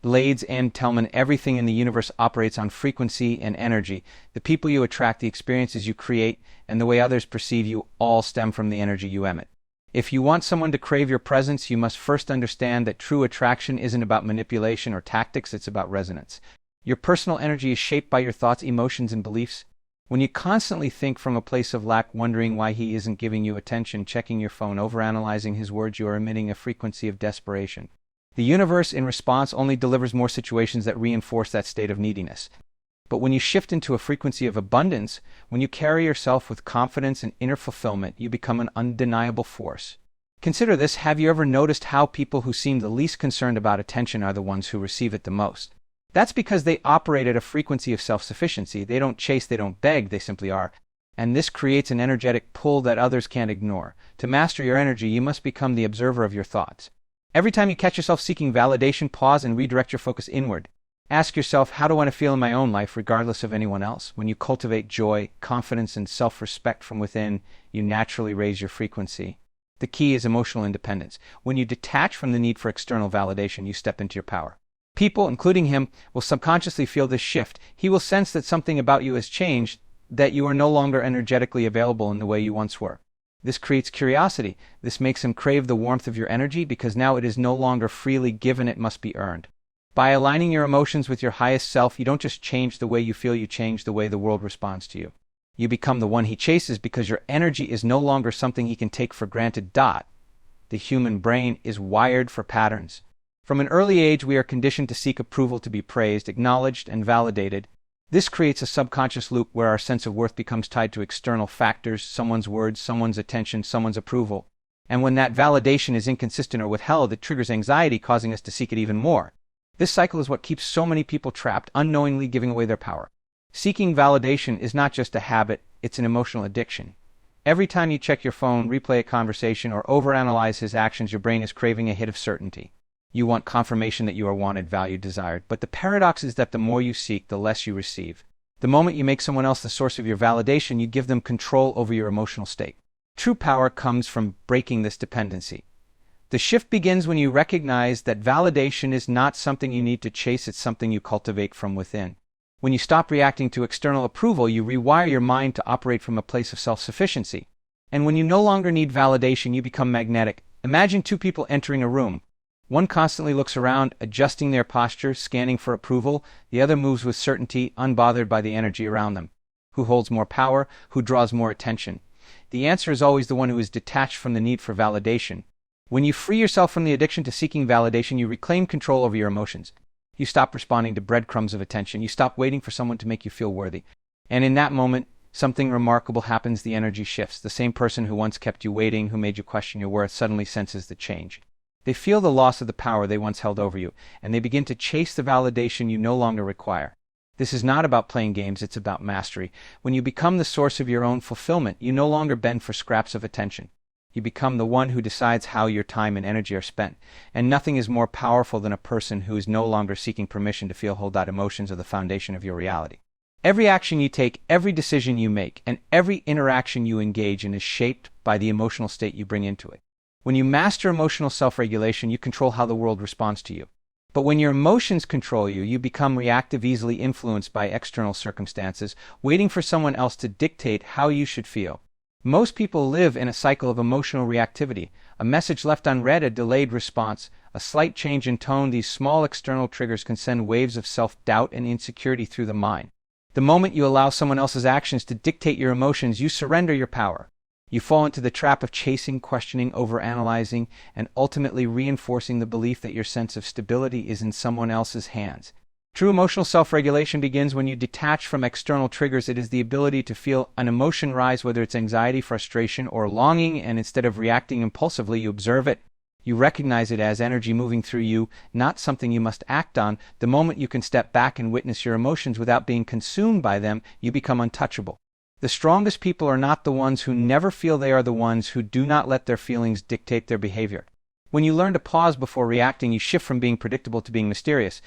Ladies and gentlemen, everything in the universe operates on frequency and energy. The people you attract, the experiences you create, and the way others perceive you all stem from the energy you emit. If you want someone to crave your presence, you must first understand that true attraction isn't about manipulation or tactics, it's about resonance. Your personal energy is shaped by your thoughts, emotions, and beliefs. When you constantly think from a place of lack, wondering why he isn't giving you attention, checking your phone, overanalyzing his words, you are emitting a frequency of desperation. The universe, in response, only delivers more situations that reinforce that state of neediness. But when you shift into a frequency of abundance, when you carry yourself with confidence and inner fulfillment, you become an undeniable force. Consider this: have you ever noticed how people who seem the least concerned about attention are the ones who receive it the most? That's because they operate at a frequency of self-sufficiency. They don't chase, they don't beg, they simply are. And this creates an energetic pull that others can't ignore. To master your energy, you must become the observer of your thoughts. Every time you catch yourself seeking validation, pause and redirect your focus inward. Ask yourself, how do I want to feel in my own life, regardless of anyone else? When you cultivate joy, confidence, and self-respect from within, you naturally raise your frequency. The key is emotional independence. When you detach from the need for external validation, you step into your power. People, including him, will subconsciously feel this shift. He will sense that something about you has changed, that you are no longer energetically available in the way you once were. This creates curiosity. This makes him crave the warmth of your energy because now it is no longer freely given, it must be earned. By aligning your emotions with your highest self, you don't just change the way you feel, you change the way the world responds to you. You become the one he chases because your energy is no longer something he can take for granted. The human brain is wired for patterns. From an early age, we are conditioned to seek approval, to be praised, acknowledged, and validated. This creates a subconscious loop where our sense of worth becomes tied to external factors: someone's words, someone's attention, someone's approval. And when that validation is inconsistent or withheld, it triggers anxiety, causing us to seek it even more. This cycle is what keeps so many people trapped, unknowingly giving away their power. Seeking validation is not just a habit, it's an emotional addiction. Every time you check your phone, replay a conversation, or overanalyze his actions, your brain is craving a hit of certainty. You want confirmation that you are wanted, valued, desired. But the paradox is that the more you seek, the less you receive. The moment you make someone else the source of your validation, you give them control over your emotional state. True power comes from breaking this dependency. The shift begins when you recognize that validation is not something you need to chase, it's something you cultivate from within. When you stop reacting to external approval, you rewire your mind to operate from a place of self-sufficiency. And when you no longer need validation, you become magnetic. Imagine two people entering a room. One constantly looks around, adjusting their posture, scanning for approval. The other moves with certainty, unbothered by the energy around them. Who holds more power? Who draws more attention? The answer is always the one who is detached from the need for validation. When you free yourself from the addiction to seeking validation, you reclaim control over your emotions. You stop responding to breadcrumbs of attention. You stop waiting for someone to make you feel worthy. And in that moment, something remarkable happens. The energy shifts. The same person who once kept you waiting, who made you question your worth, suddenly senses the change. They feel the loss of the power they once held over you, and they begin to chase the validation you no longer require. This is not about playing games, it's about mastery. When you become the source of your own fulfillment, you no longer bend for scraps of attention. You become the one who decides how your time and energy are spent. And nothing is more powerful than a person who is no longer seeking permission to feel whole. Emotions are the foundation of your reality. Every action you take, every decision you make, and every interaction you engage in is shaped by the emotional state you bring into it. When you master emotional self-regulation, you control how the world responds to you. But when your emotions control you, you become reactive, easily influenced by external circumstances, waiting for someone else to dictate how you should feel. Most people live in a cycle of emotional reactivity. A message left unread, a delayed response, a slight change in tone. These small external triggers can send waves of self-doubt and insecurity through the mind. The moment you allow someone else's actions to dictate your emotions, you surrender your power. You fall into the trap of chasing, questioning, overanalyzing, and ultimately reinforcing the belief that your sense of stability is in someone else's hands. True emotional self-regulation begins when you detach from external triggers. It is the ability to feel an emotion rise, whether it's anxiety, frustration, or longing, and instead of reacting impulsively, you observe it. You recognize it as energy moving through you, not something you must act on. The moment you can step back and witness your emotions without being consumed by them, you become untouchable. The strongest people are not the ones who never feel, they are the ones who do not let their feelings dictate their behavior. When you learn to pause before reacting, you shift from being predictable to being mysterious.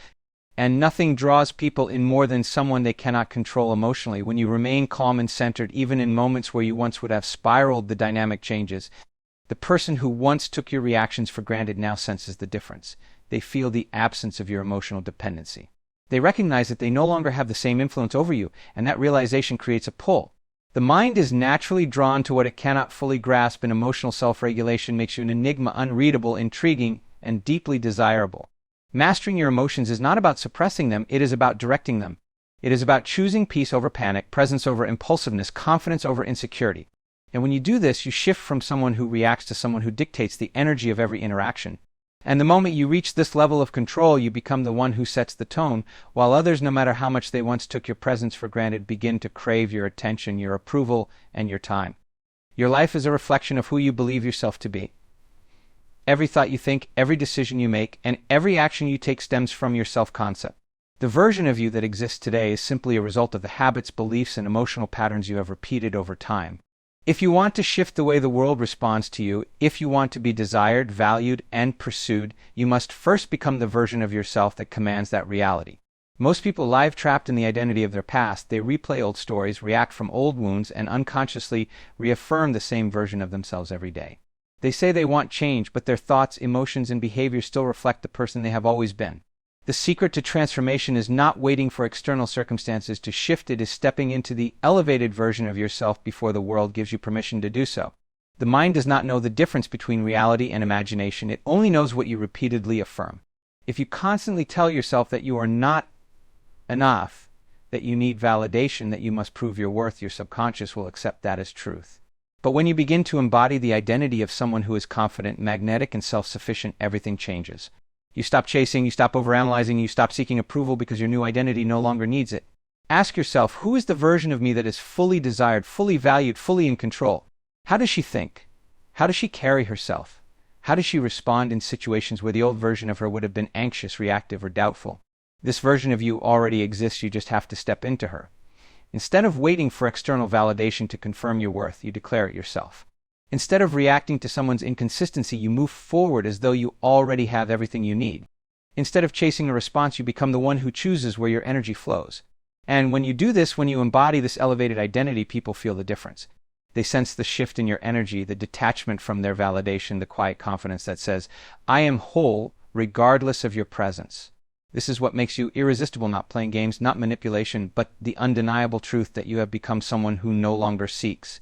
And nothing draws people in more than someone they cannot control emotionally. When you remain calm and centered, even in moments where you once would have spiraled, the dynamic changes. The person who once took your reactions for granted now senses the difference. they feel the absence of your emotional dependency. They recognize that they no longer have the same influence over you, and that realization creates a pull. The mind is naturally drawn to what it cannot fully grasp, and emotional self-regulation makes you an enigma, unreadable, intriguing, and deeply desirable. Mastering your emotions is not about suppressing them, it is about directing them. It is about choosing peace over panic, presence over impulsiveness, confidence over insecurity. And when you do this, you shift from someone who reacts to someone who dictates the energy of every interaction. And the moment you reach this level of control, you become the one who sets the tone, while others, no matter how much they once took your presence for granted, begin to crave your attention, your approval, and your time. Your life is a reflection of who you believe yourself to be. Every thought you think, every decision you make, and every action you take stems from your self-concept. The version of you that exists today is simply a result of the habits, beliefs, and emotional patterns you have repeated over time. If you want to shift the way the world responds to you, if you want to be desired, valued, and pursued, you must first become the version of yourself that commands that reality. Most people live trapped in the identity of their past. They replay old stories, react from old wounds, and unconsciously reaffirm the same version of themselves every day. They say they want change, but their thoughts, emotions, and behaviors still reflect the person they have always been. The secret to transformation is not waiting for external circumstances to shift, it is stepping into the elevated version of yourself before the world gives you permission to do so. The mind does not know the difference between reality and imagination, it only knows what you repeatedly affirm. If you constantly tell yourself that you are not enough, that you need validation, that you must prove your worth, your subconscious will accept that as truth. But when you begin to embody the identity of someone who is confident, magnetic, and self-sufficient, everything changes. You stop chasing, you stop overanalyzing, you stop seeking approval because your new identity no longer needs it. Ask yourself, who is the version of me that is fully desired, fully valued, fully in control? How does she think? How does she carry herself? How does she respond in situations where the old version of her would have been anxious, reactive, or doubtful? This version of you already exists, you just have to step into her. Instead of waiting for external validation to confirm your worth, you declare it yourself. Instead of reacting to someone's inconsistency, you move forward as though you already have everything you need. Instead of chasing a response, you become the one who chooses where your energy flows. And when you do this, when you embody this elevated identity, people feel the difference. They sense the shift in your energy, the detachment from their validation, the quiet confidence that says, I am whole regardless of your presence. This is what makes you irresistible, not playing games, not manipulation, but the undeniable truth that you have become someone who no longer seeks,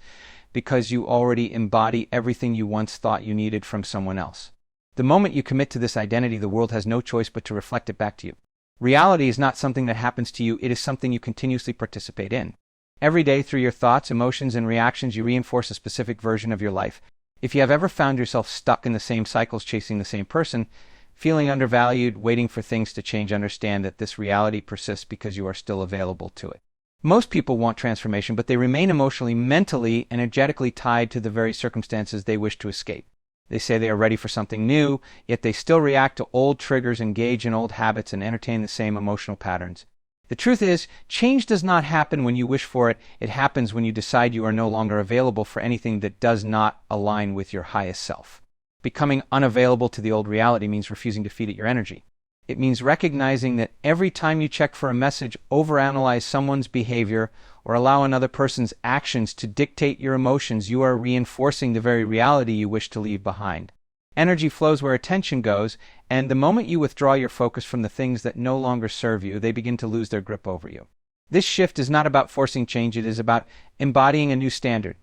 because you already embody everything you once thought you needed from someone else. The moment you commit to this identity, the world has no choice but to reflect it back to you. Reality is not something that happens to you, it is something you continuously participate in. Every day, through your thoughts, emotions, and reactions, you reinforce a specific version of your life. If you have ever found yourself stuck in the same cycles, chasing the same person, feeling undervalued, waiting for things to change, understand that this reality persists because you are still available to it. Most people want transformation, but they remain emotionally, mentally, energetically tied to the very circumstances they wish to escape. They say they are ready for something new, yet they still react to old triggers, engage in old habits, and entertain the same emotional patterns. The truth is, change does not happen when you wish for it. It happens when you decide you are no longer available for anything that does not align with your highest self. Becoming unavailable to the old reality means refusing to feed it your energy. It means recognizing that every time you check for a message, overanalyze someone's behavior, or allow another person's actions to dictate your emotions, you are reinforcing the very reality you wish to leave behind. Energy flows where attention goes, and the moment you withdraw your focus from the things that no longer serve you, they begin to lose their grip over you. This shift is not about forcing change, it is about embodying a new standard.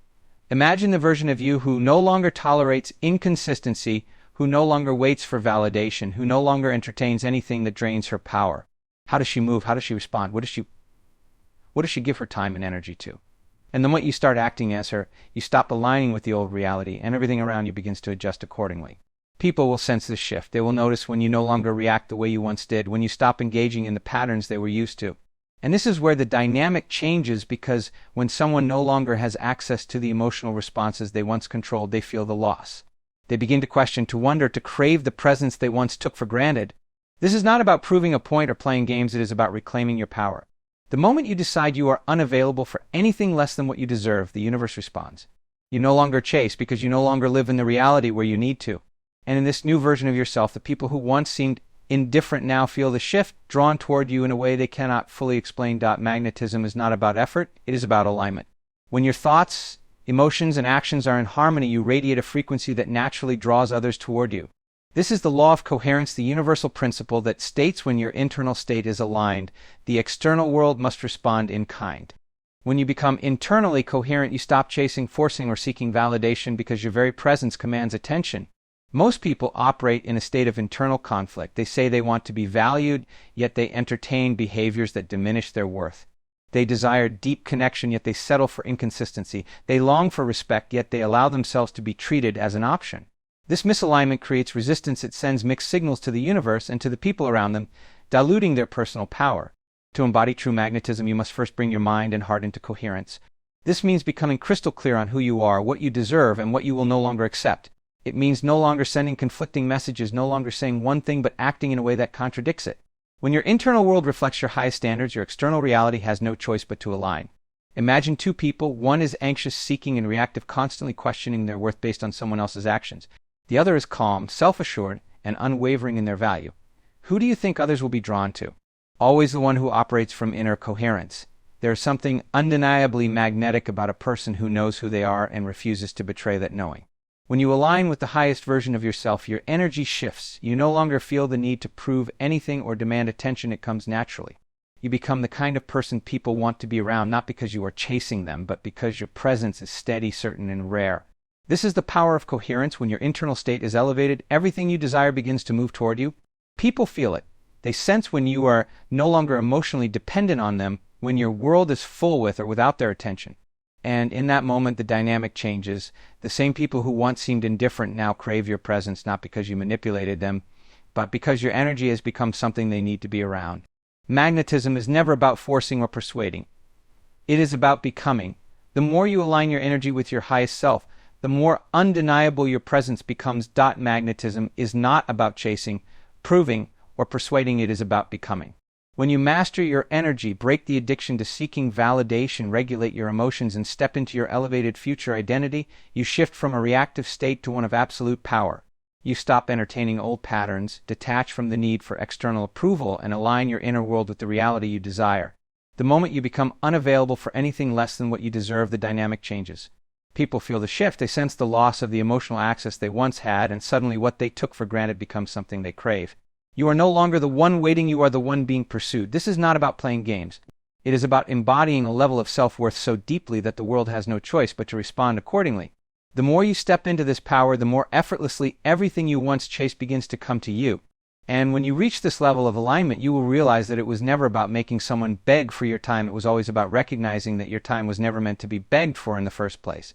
Imagine the version of you who no longer tolerates inconsistency, who no longer waits for validation, who no longer entertains anything that drains her power. How does she move? How does she respond? What does she give her time and energy to? And the moment you start acting as her, you stop aligning with the old reality, and everything around you begins to adjust accordingly. People will sense this shift. They will notice when you no longer react the way you once did, when you stop engaging in the patterns they were used to. And this is where the dynamic changes, because when someone no longer has access to the emotional responses they once controlled, they feel the loss. They begin to question, to wonder, to crave the presence they once took for granted. This is not about proving a point or playing games, it is about reclaiming your power. The moment you decide you are unavailable for anything less than what you deserve, the universe responds. You no longer chase because you no longer live in the reality where you need to. And in this new version of yourself, the people who once seemed indifferent now feel the shift, drawn toward you in a way they cannot fully explain. Magnetism is not about effort, it is about alignment. When your thoughts, emotions, and actions are in harmony, you radiate a frequency that naturally draws others toward you. This is the law of coherence, the universal principle that states when your internal state is aligned, the external world must respond in kind. When you become internally coherent, you stop chasing, forcing, or seeking validation because your very presence commands attention. Most people operate in a state of internal conflict. They say they want to be valued, yet they entertain behaviors that diminish their worth. They desire deep connection, yet they settle for inconsistency. They long for respect, yet they allow themselves to be treated as an option. This misalignment creates resistance. It sends mixed signals to the universe and to the people around them, diluting their personal power. To embody true magnetism, you must first bring your mind and heart into coherence. This means becoming crystal clear on who you are, what you deserve, and what you will no longer accept. It means no longer sending conflicting messages, no longer saying one thing but acting in a way that contradicts it. When your internal world reflects your highest standards, your external reality has no choice but to align. Imagine two people. One is anxious, seeking, and reactive, constantly questioning their worth based on someone else's actions. The other is calm, self-assured, and unwavering in their value. Who do you think others will be drawn to? Always the one who operates from inner coherence. There is something undeniably magnetic about a person who knows who they are and refuses to betray that knowing. When you align with the highest version of yourself, your energy shifts. You no longer feel the need to prove anything or demand attention. It comes naturally. You become the kind of person people want to be around, not because you are chasing them, but because your presence is steady, certain, and rare. This is the power of coherence. When your internal state is elevated, everything you desire begins to move toward you. People feel it. They sense when you are no longer emotionally dependent on them, when your world is full with or without their attention. And in that moment, the dynamic changes. The same people who once seemed indifferent now crave your presence, not because you manipulated them, but because your energy has become something they need to be around. Magnetism is never about forcing or persuading. It is about becoming. The more you align your energy with your highest self, the more undeniable your presence becomes. Magnetism is not about chasing, proving, or persuading. It is about becoming. When you master your energy, break the addiction to seeking validation, regulate your emotions, and step into your elevated future identity, you shift from a reactive state to one of absolute power. You stop entertaining old patterns, detach from the need for external approval, and align your inner world with the reality you desire. The moment you become unavailable for anything less than what you deserve, the dynamic changes. People feel the shift. They sense the loss of the emotional access they once had, and suddenly what they took for granted becomes something they crave. You are no longer the one waiting, you are the one being pursued. This is not about playing games. It is about embodying a level of self-worth so deeply that the world has no choice but to respond accordingly. The more you step into this power, the more effortlessly everything you once chased begins to come to you. And when you reach this level of alignment, you will realize that it was never about making someone beg for your time. It was always about recognizing that your time was never meant to be begged for in the first place.